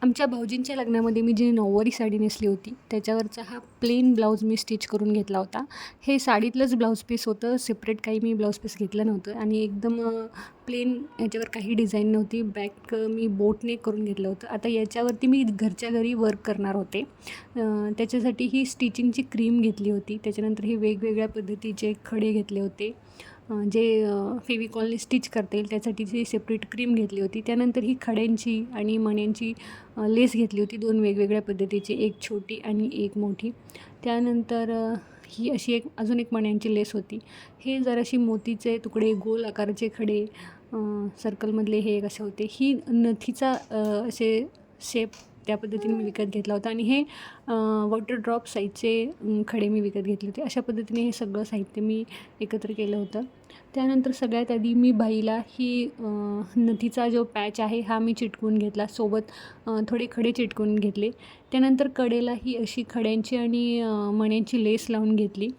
आमच्या भाऊजींच्या लग्नामध्ये मी जी नऊवारी साडी नेसली होती त्याच्यावरचा हा प्लेन ब्लाऊज मी स्टिच करून घेतला होता. हे साडीतलंच ब्लाऊज पीस होतं, सेपरेट काही मी ब्लाऊज पीस घेतलं नव्हतं आणि एकदम प्लेन, याच्यावर काही डिझाईन नव्हती. बॅक मी बोटने करून घेतलं होतं. आता याच्यावरती मी घरच्या घरी वर्क करणार होते. त्याच्यासाठी ही स्टिचिंगची क्रीम घेतली होती. त्याच्यानंतर हे वेगवेगळ्या पद्धतीचे खडे घेतले होते, जे फेविकॉलने स्टिच करता येईल त्यासाठीची सेपरेट क्रीम घेतली होती. त्यानंतर ही खड्यांची आणि मण्यांची लेस घेतली होती, 2 वेगवेगळ्या पद्धतीची, एक छोटी आणि एक मोठी. त्यानंतर ही अशी अजून एक मण्यांची लेस होती. हे जराशी मोतीचे तुकडे, गोल आकाराचे खडे, सर्कलमधले हे एक असे होते. ही नथीचा असे शेप त्या पद्धतीने मी विकत घेतला होता आणि हे वॉटर ड्रॉप साईजचे खडे मी विकत घेतले होते. अशा पद्धतीने हे सगळं साहित्य मी एकत्र केलं होतं. त्यानंतर सगळ्यात आधी मी बाईला ही नथीचा जो पॅच आहे हा मी चिटकवून घेतला. सोबत थोडे खडे चिटकवून घेतले. त्यानंतर कडेला ही अशी खड्यांची आणि मण्यांची लेस लावून घेतली,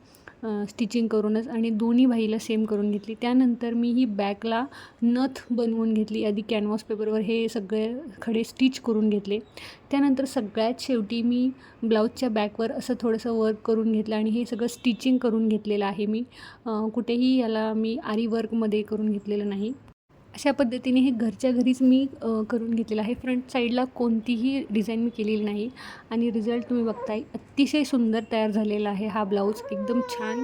स्टिचिंग करूनच, आणि दोन्ही बाईला सेम करून घेतली. त्यानंतर मी ही बॅकला नथ बनवून घेतली. आधी कॅनव्हास पेपरवर हे सगळे खडे स्टिच करून घेतले. त्यानंतर सगळ्यात शेवटी मी ब्लाऊजच्या बॅकवर असं थोडंसं वर्क करून घेतलं आणि हे सगळं स्टिचिंग करून घेतलेलं आहे मी. कुठेही याला मी आरी वर्कमध्ये करून घेतलेलं नाही. अशा पद्धतीने हे घरच्या घरीच मी करून घेतलेलं आहे. फ्रंट साईडला कोणतीही डिझाईन मी केलेली नाही आणि रिझल्ट तुम्ही बघताय, अतिशय सुंदर तयार झालेला आहे हा ब्लाऊज. एकदम छान